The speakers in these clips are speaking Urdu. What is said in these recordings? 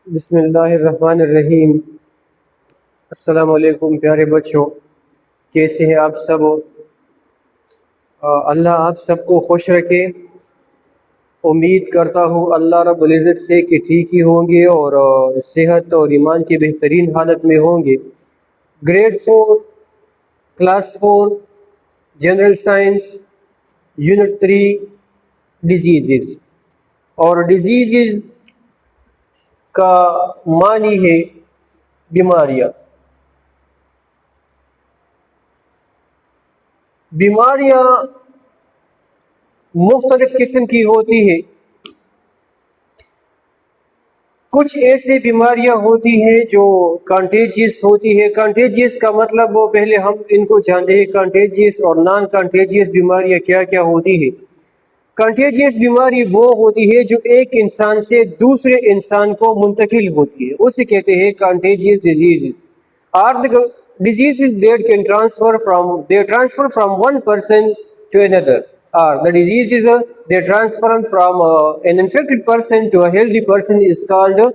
بسم اللہ الرحمن الرحیم۔ السلام علیکم پیارے بچوں، کیسے ہیں آپ سب؟ اللہ آپ سب کو خوش رکھے۔ امید کرتا ہوں اللہ رب العزت سے کہ ٹھیک ہی ہوں گے اور صحت اور ایمان کی بہترین حالت میں ہوں گے۔ Grade 4 class 4 general science unit 3 diseases, اور ڈیزیزز کا معنی ہے بیماریاں۔ بیماریاں مختلف قسم کی ہوتی ہے۔ کچھ ایسی بیماریاں ہوتی ہیں جو کانٹیجیس ہوتی ہے۔ کانٹیجیس کا مطلب پہلے ہم ان کو جانتے ہیں، کانٹیجیس اور نان کانٹیجیس بیماریاں کیا کیا ہوتی ہے۔ کنٹیجیس بیماری وہ ہوتی ہے جو ایک انسان سے دوسرے انسان کو منتقل ہوتی ہے، اسے کہتے ہیں contagious disease. Are the diseases that can transfer from one person to another, or the diseases that transfer from an infected person to a healthy person is called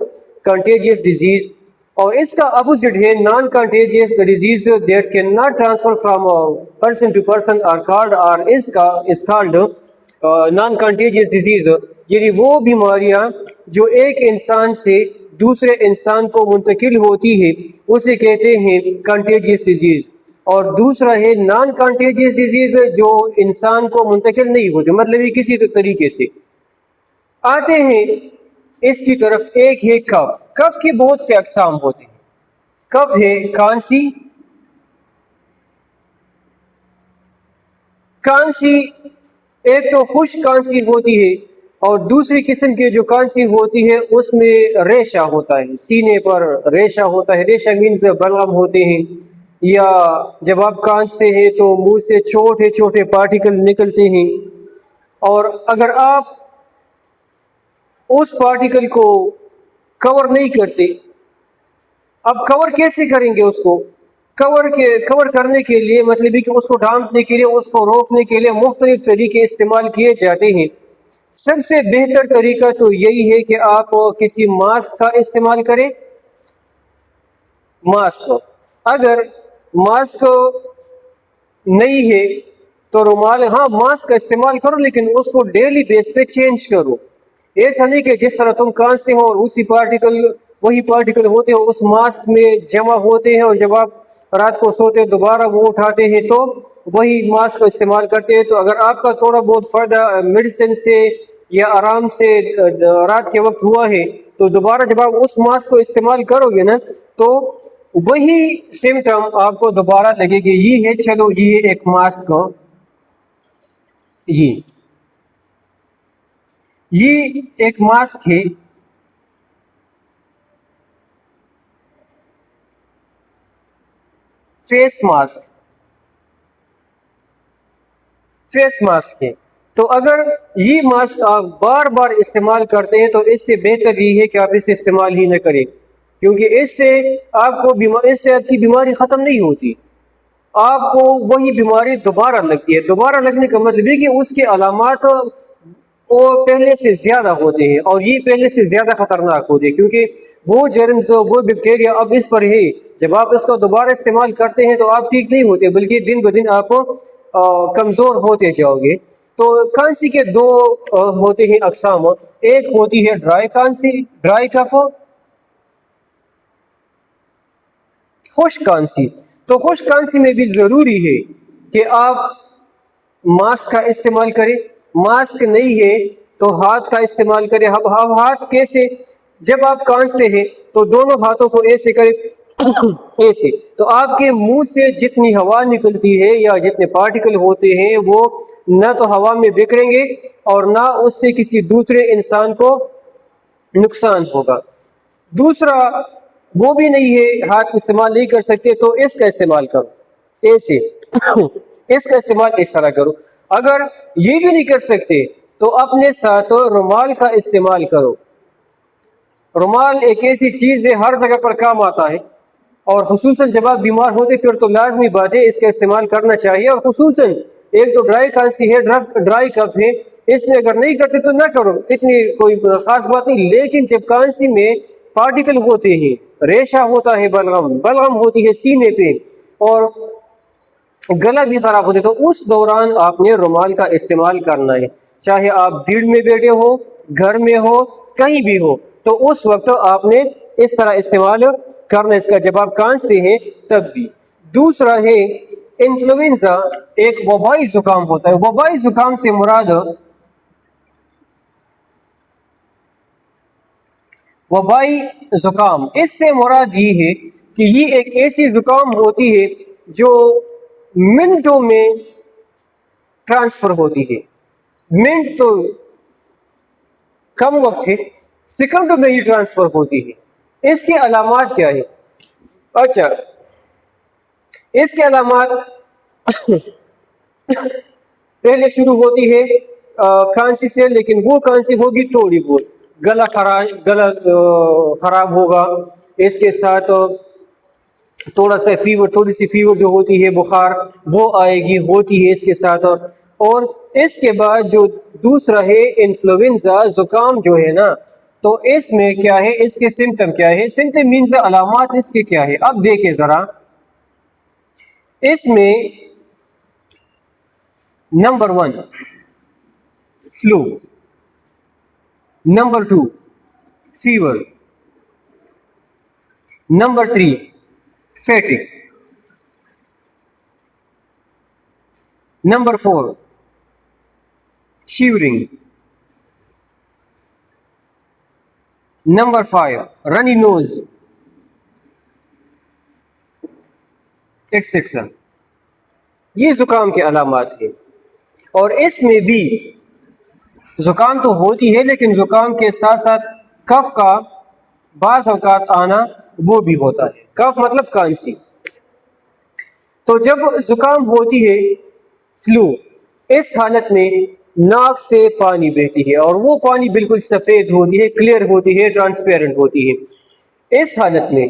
contagious disease. اور اس کا اپوزٹ ہے naan contagious, the disease that cannot transfer from person to person are called is called naan contagious disease, یعنی وہ بیماریاں جو ایک انسان سے دوسرے انسان کو منتقل ہوتی ہے اسے کہتے ہیں کنٹیجیس ڈیزیز۔ اور دوسرا ہے نان کنٹیجیس ڈیزیز جو انسان کو منتقل نہیں ہوتی، مطلب یہ کسی طریقے سے۔ آتے ہیں اس کی طرف، ایک ہے کف۔ کف کی بہت سے اقسام ہوتے ہیں۔ کف ہے کھانسی۔ کھانسی ایک تو خشک کھانسی ہوتی ہے، اور دوسری قسم کی جو کھانسی ہوتی ہے اس میں ریشہ ہوتا ہے، سینے پر ریشہ ہوتا ہے۔ ریشہ مینز بلغم ہوتے ہیں، یا جب آپ کھانستے ہیں تو منہ سے چھوٹے چھوٹے پارٹیکل نکلتے ہیں، اور اگر آپ اس پارٹیکل کو کور نہیں کرتے، اب کور کیسے کریں گے؟ اس کو کور کرنے کے لیے مطلب ہے کہ اس کو ڈھانپنے کے لیے، اس کو روکنے کے لیے مختلف طریقے استعمال کیے جاتے ہیں۔ سب سے بہتر طریقہ تو یہی ہے کہ آپ کسی ماسک کا استعمال کریں۔ ماسک، اگر ماسک نہیں ہے تو رومال، ہاں ماسک کا استعمال کرو، لیکن اس کو ڈیلی بیس پہ چینج کرو۔ ایسا نہیں کہ جس طرح تم کھانستے ہو اور وہی پارٹیکل ہوتے ہیں اس ماسک میں جمع ہوتے ہیں، اور جب آپ رات کو سوتے ہیں دوبارہ وہ اٹھاتے ہیں تو وہی ماسک کا استعمال کرتے ہیں۔ تو اگر آپ کا تھوڑا بہت فائدہ میڈیسن سے یا آرام سے رات کے وقت ہوا ہے تو دوبارہ جب آپ اس ماسک کو استعمال کرو گے نا تو وہی سمٹم آپ کو دوبارہ لگے گی۔ یہ ہے، چلو یہ ایک ماسک، یہ ایک ماسک ہے۔ فیس ماسک ہے۔ تو اگر یہ ماسک آپ بار بار استعمال کرتے ہیں تو اس سے بہتر یہ ہے کہ آپ اسے استعمال ہی نہ کریں، کیونکہ اس سے آپ کی بیماری ختم نہیں ہوتی، آپ کو وہی بیماری دوبارہ لگتی ہے۔ دوبارہ لگنے کا مطلب ہے کہ اس کے علامات وہ پہلے سے زیادہ ہوتے ہیں، اور یہ پہلے سے زیادہ خطرناک ہوتے ہیں، کیونکہ وہ جرمز، وہ بیکٹیریا اب اس پر ہے۔ جب آپ اس کو دوبارہ استعمال کرتے ہیں تو آپ ٹھیک نہیں ہوتے، بلکہ دن بدن آپ کمزور ہوتے جاؤ گے۔ تو کھانسی کے دو ہوتے ہیں اقسام، ایک ہوتی ہے ڈرائی کھانسی، ڈرائی کف، خشک کھانسی۔ تو خشک کھانسی میں بھی ضروری ہے کہ آپ ماسک کا استعمال کریں۔ ماسک نہیں ہے تو ہاتھ کا استعمال کریں۔ اب ہاتھ کیسے؟ جب آپ کھانستے ہیں تو دونوں ہاتھوں کو ایسے کریں، ایسے، تو آپ کے منہ سے جتنی ہوا نکلتی ہے یا جتنے پارٹیکل ہوتے ہیں وہ نہ تو ہوا میں بکھریں گے اور نہ اس سے کسی دوسرے انسان کو نقصان ہوگا۔ دوسرا وہ بھی نہیں ہے، ہاتھ استعمال نہیں کر سکتے تو اس کا استعمال کرو، ایسے اس کا استعمال اس طرح کرو۔ اگر یہ بھی نہیں کر سکتے تو اپنے ساتھ رومال کا استعمال کرو۔ رومال ایک ایسی چیز ہے ہر جگہ پر کام آتا ہے، اور خصوصاً جب آپ بیمار ہوتے پھر تو لازمی بات ہے اس کا استعمال کرنا چاہیے۔ اور خصوصاً ایک تو ڈرائی کھانسی ہے، ڈرائی کف ہے، اس میں اگر نہیں کرتے تو نہ کرو، اتنی کوئی خاص بات نہیں۔ لیکن جب کھانسی میں پارٹیکل ہوتے ہیں، ریشہ ہوتا ہے بلغم، بلغم ہوتی ہے سینے پہ، اور گلا بھی خراب ہوتا ہے، تو اس دوران آپ نے رومال کا استعمال کرنا ہے، چاہے آپ بھیڑ میں بیٹھے ہو، گھر میں ہو، کہیں بھی ہو، تو اس وقت آپ نے اس طرح استعمال کرنا اس کا جب آپ کھانستے ہیں تب بھی۔ دوسرا ہے انفلوئنزا، ایک وبائی زکام ہوتا ہے۔ وبائی زکام سے مراد وبائی زکام، اس سے مراد یہ ہے کہ یہ ایک ایسی زکام ہوتی ہے جو منٹوں میں ٹرانسفر ہوتی ہے، منٹ تو کم وقت ہے، سیکنڈوں میں یہ ٹرانسفر ہوتی ہے۔ اس کے علامات کیا ہے؟ اچھا، اس کے علامات پہلے شروع ہوتی ہے کھانسی سے، لیکن وہ کھانسی ہوگی تھوڑی بہت، گلا خراب ہوگا، اس کے ساتھ تھوڑا سا فیور، تھوڑی سی فیور جو ہوتی ہے، بخار وہ آئے گی، ہوتی ہے اس کے ساتھ۔ اور اس کے بعد جو دوسرا ہے انفلوئنزا زکام جو ہے نا، تو اس میں کیا ہے، اس کے سمٹم کیا ہے؟ سمٹم مینز علامات اس کے کیا ہے؟ اب دیکھیں ذرا، اس میں نمبر 1 فلو، نمبر 2 فیور، نمبر 3 فیٹک، نمبر 4 شیورنگ، نمبر 5 رنی نوز، ایٹسٹرا۔ یہ زکام کے علامات ہیں، اور اس میں بھی زکام تو ہوتی ہے، لیکن زکام کے ساتھ ساتھ کف کا بعض اوقات آنا وہ بھی ہوتا ہے۔ کف مطلب کھانسی۔ تو جب زکام ہوتی ہے فلو، اس حالت میں ناک سے پانی بہتی ہے، اور وہ پانی بالکل سفید ہوتی ہے، کلیئر ہوتی ہے، ٹرانسپیرنٹ ہوتی ہے۔ اس حالت میں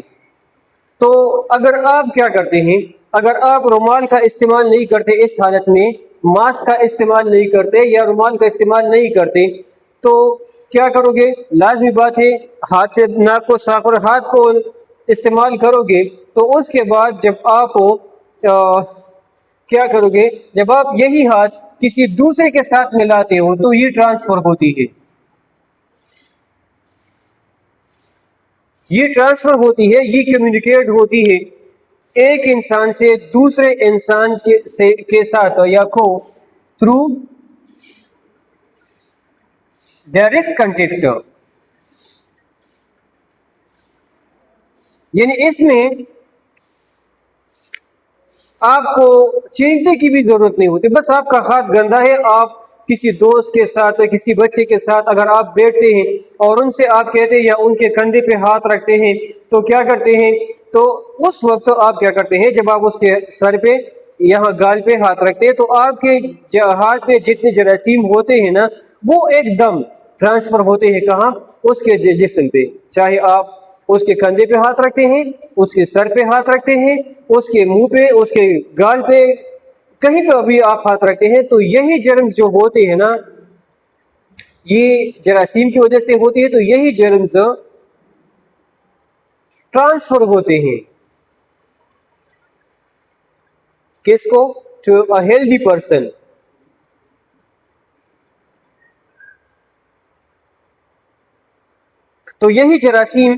تو اگر آپ کیا کرتے ہیں، اگر آپ رومال کا استعمال نہیں کرتے، اس حالت میں ماسک کا استعمال نہیں کرتے یا رومال کا استعمال نہیں کرتے، تو کیا کرو گے؟ لازمی بات ہے ہاتھ سے ناک کو صاف، اور ہاتھ کو استعمال کرو گے تو اس کے بعد جب آپ کیا کرو گے، جب آپ یہی ہاتھ کسی دوسرے کے ساتھ ملاتے ہو تو یہ ٹرانسفر ہوتی ہے، یہ ٹرانسفر ہوتی ہے، یہ کمیونیکیٹ ہوتی ہے ایک انسان سے دوسرے انسان کے ساتھ، یا کو تھرو ڈائریکٹ کنٹیکٹ۔ یعنی اس میں آپ کو چینجنے کی بھی ضرورت نہیں ہوتی، بس آپ کا ہاتھ گندا ہے، آپ کسی دوست کے ساتھ، کسی بچے کے ساتھ اگر آپ بیٹھتے ہیں اور ان سے آپ کہتے ہیں یا ان کے کندھے پہ ہاتھ رکھتے ہیں، تو کیا کرتے ہیں، تو اس وقت آپ کیا کرتے ہیں، جب آپ اس کے سر پہ یہاں گال پہ ہاتھ رکھتے ہیں تو آپ کے ہاتھ پہ جتنے جراثیم ہوتے ہیں نا، وہ ایک دم ٹرانسفر ہوتے ہیں کہاں؟ اس کے جسم پہ، چاہے آپ اس کے کندھے پہ ہاتھ رکھتے ہیں، اس کے سر پہ ہاتھ رکھتے ہیں، اس کے منہ پہ، اس کے گال پہ، کہیں پہ ابھی آپ ہاتھ رکھتے ہیں، تو یہی جرمز جو ہوتے ہیں نا، یہ جراثیم کی وجہ سے ہوتی ہے، تو یہی جرمز ٹرانسفر ہوتے ہیں کس کو؟ To a healthy person. تو یہی جراثیم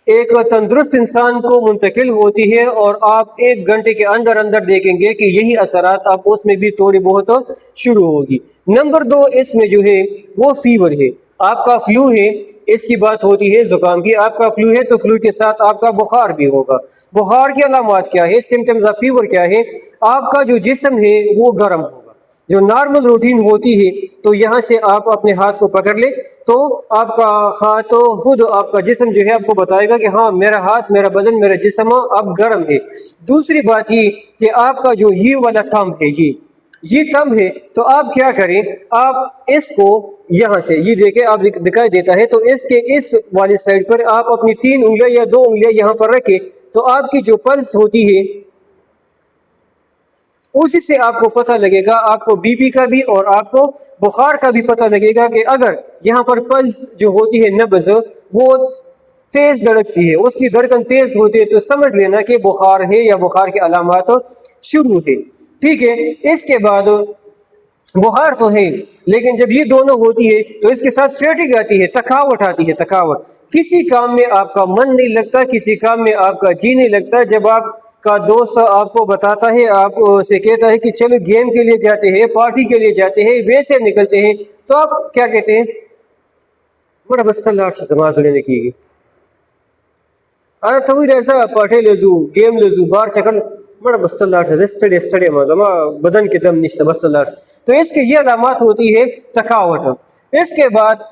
ایک تندرست انسان کو منتقل ہوتی ہے، اور آپ 1 گھنٹے کے اندر اندر دیکھیں گے کہ یہی اثرات آپ اس میں بھی تھوڑی بہت شروع ہوگی۔ نمبر 2 اس میں جو ہے وہ فیور ہے۔ آپ کا فلو ہے، اس کی بات ہوتی ہے زکام کی، آپ کا فلو ہے تو فلو کے ساتھ آپ کا بخار بھی ہوگا۔ بخار کی علامات کیا ہے؟ سمٹمز آف فیور کیا ہے؟ آپ کا جو جسم ہے وہ گرم ہوگا، جو نارمل روٹین ہوتی ہے، تو یہاں سے آپ اپنے ہاتھ کو پکڑ لیں تو آپ کا ہاتھ تو خود آپ کا جسم جو ہے آپ کو بتائے گا کہ ہاں میرا ہاتھ، میرا بدن، میرا جسم اب گرم ہے۔ دوسری بات یہ کہ آپ کا جو یہ والا تھمب ہے، یہ تھمب ہے، تو آپ کیا کریں، آپ اس کو یہاں سے یہ دیکھیں، آپ دکھائی دیتا ہے، تو اس کے اس والی سائڈ پر آپ اپنی 3 انگلیاں یا 2 انگلیاں یہاں پر رکھیں، تو آپ کی جو پلس ہوتی ہے اسی سے آپ کو پتہ لگے گا، آپ کو بی پی کا بھی اور آپ کو بخار کا بھی پتہ لگے گا کہ اگر یہاں پر پلس جو ہوتی ہے نبض وہ تیز دھڑکتی ہے، اس کی دھڑکن تیز ہوتی ہے، تو سمجھ لینا کہ بخار ہے یا بخار کی علامات شروع ہے، ٹھیک ہے۔ اس کے بعد بخار تو ہے، لیکن جب یہ دونوں ہوتی ہے تو اس کے ساتھ فیٹنگ آتی ہے، تھکاوٹ آتی ہے، تھکاوٹ، کسی کام میں آپ کا من نہیں لگتا، کسی کام میں آپ کا جی نہیں لگتا۔ جب آپ کا دوست آپ کو بتاتا ہے، آپ سے کہتا ہے کہ چلو گیم کے لیے جاتے ہیں، پارٹی کے لیے جاتے ہیں، ویسے نکلتے ہیں، تو آپ کیا کہتے ہیں؟ بڑا بستہ لاٹ سے سماج لینے کی گی تو ایسا پاٹے لزو گیم لزو بار چکل بڑا بستہ لاٹ سے استڑے استڑے مزما بدن کے دم نشتا بستہ لاٹ، تو اس کی یہ علامات ہوتی ہے تھکاوٹ۔ اس کے بعد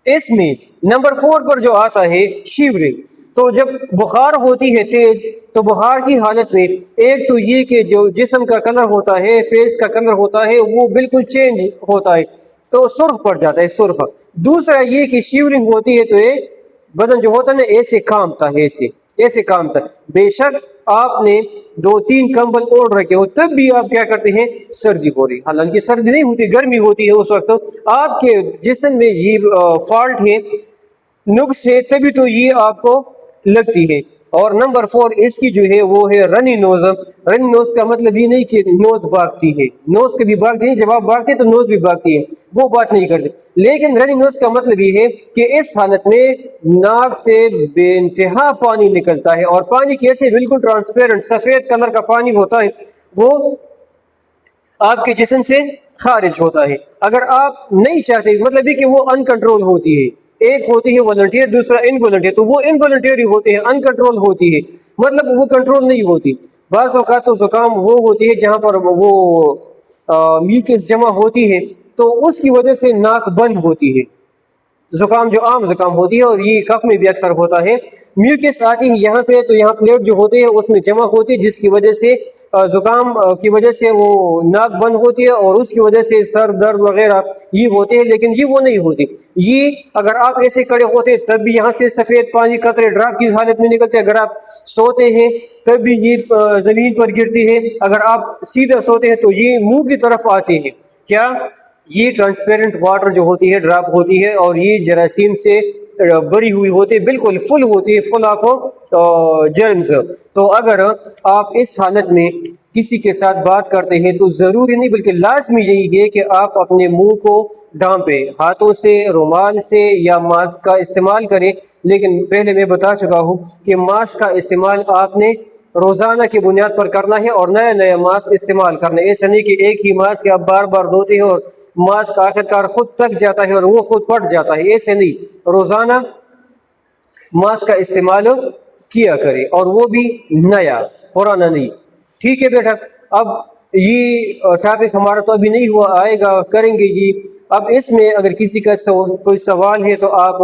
اس میں نمبر 4 پر جو آتا ہے شیورنگ، تو جب بخار ہوتی ہے تیز، تو بخار کی حالت میں ایک تو یہ کہ جو جسم کا کلر ہوتا ہے، فیس کا کلر ہوتا ہے، وہ بالکل چینج ہوتا ہے، تو سرخ پڑ جاتا ہے، سرخ۔ دوسرا یہ کہ شیورنگ ہوتی ہے تو یہ بدن جو ہوتا ہے نا ایسے کامتا ہے، ایسے کامتا ہے، بے شک آپ نے 2-3 کمبل اوڑھ رکھے ہو تب بھی آپ کیا کرتے ہیں؟ سردی ہو رہی، حالانکہ سردی نہیں ہوتی، گرمی ہوتی ہے اس وقت، آپ کے جسم میں یہ فالٹ ہے، نقص ہے، تبھی تو یہ آپ کو لگتی ہے۔ اور نمبر 4 اس کی جو ہے وہ ہے رنی نوز۔ رنی نوز کا مطلب یہ نہیں کہ نوز بھاگتی ہے، نوز کبھی بھاگتی نہیں، جب آپ بھاگتے تو نوز بھی بھاگتی ہے، وہ بات نہیں کرتے، لیکن رنی نوز کا مطلب یہ ہے کہ اس حالت میں ناک سے بے انتہا پانی نکلتا ہے، اور پانی کیسے؟ بالکل ٹرانسپیرنٹ سفید کلر کا پانی ہوتا ہے، وہ آپ کے جسم سے خارج ہوتا ہے۔ اگر آپ نہیں چاہتے، مطلب یہ کہ وہ ان کنٹرول ہوتی ہے، ایک ہوتی ہے والنٹیئر، دوسرا انوالنٹیئر، تو وہ انوالنٹیئر ہی ہوتے ہیں، ان کنٹرول ہوتی ہے، مطلب وہ کنٹرول نہیں ہوتی۔ بعض اوقات تو زکام وہ ہوتی ہے جہاں پر وہ میوکس جمع ہوتی ہے، تو اس کی وجہ سے ناک بند ہوتی ہے، زکام جو عام زکام ہوتی ہے، اور یہ کف میں بھی اکثر ہوتا ہے، میوکس آتی ہے یہاں پہ، تو یہاں پلیٹ جو ہوتی ہے اس میں جمع ہوتی ہے، جس کی وجہ سے زکام کی وجہ سے وہ ناک بند ہوتی ہے، اور اس کی وجہ سے سر درد وغیرہ یہ ہوتے ہیں، لیکن یہ وہ نہیں ہوتی۔ یہ اگر آپ ایسے کڑے ہوتے تب بھی یہاں سے سفید پانی قطرے ڈراپ کی حالت میں نکلتے، اگر آپ سوتے ہیں تب بھی یہ زمین پر گرتی ہے، اگر آپ سیدھا سوتے ہیں تو یہ منہ کی طرف آتے ہیں، کیا؟ یہ ٹرانسپیرنٹ واٹر جو ہوتی ہے ڈراپ ہوتی ہے، اور یہ جراثیم سے بری ہوئی ہوتی ہے، بالکل فل ہوتی ہے، فل آف جرمز۔ تو اگر آپ اس حالت میں کسی کے ساتھ بات کرتے ہیں تو ضروری نہیں بلکہ لازمی یہی ہے کہ آپ اپنے منہ کو ڈھانپیں، ہاتھوں سے، رومال سے، یا ماسک کا استعمال کریں، لیکن پہلے میں بتا چکا ہوں کہ ماسک کا استعمال آپ نے روزانہ کی بنیاد پر کرنا ہے، اور نیا نیا ماسک استعمال کرنا ہے، ایسا نہیں کہ ایک ہی ماسک آپ بار بار دھوتے ہیں اور ماسک آخر کار خود تک جاتا ہے اور وہ خود پھٹ جاتا ہے، ایسے نہیں، روزانہ ماسک کا استعمال کیا کرے، اور وہ بھی نیا، پرانا نہیں، ٹھیک ہے بیٹا۔ اب یہ ٹاپک ہمارا تو ابھی نہیں ہوا، آئے گا، کریں گے یہ۔ اب اس میں اگر کسی کا کوئی سوال ہے تو آپ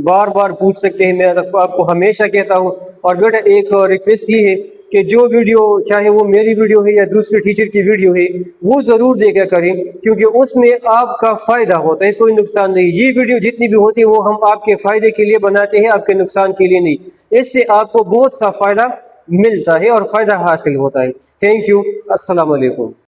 بار بار پوچھ سکتے ہیں، میں آپ کو ہمیشہ کہتا ہوں۔ اور بیٹا ایک ریکویسٹ یہ ہے کہ جو ویڈیو، چاہے وہ میری ویڈیو ہے یا دوسرے ٹیچر کی ویڈیو ہے، وہ ضرور دیکھا کریں، کیونکہ اس میں آپ کا فائدہ ہوتا ہے، کوئی نقصان نہیں۔ یہ ویڈیو جتنی بھی ہوتی ہے وہ ہم آپ کے فائدے کے لیے بناتے ہیں، آپ کے نقصان کے لیے نہیں، اس سے آپ کو بہت سا فائدہ ملتا ہے اور فائدہ حاصل ہوتا ہے۔ تھینک یو، السلام علیکم۔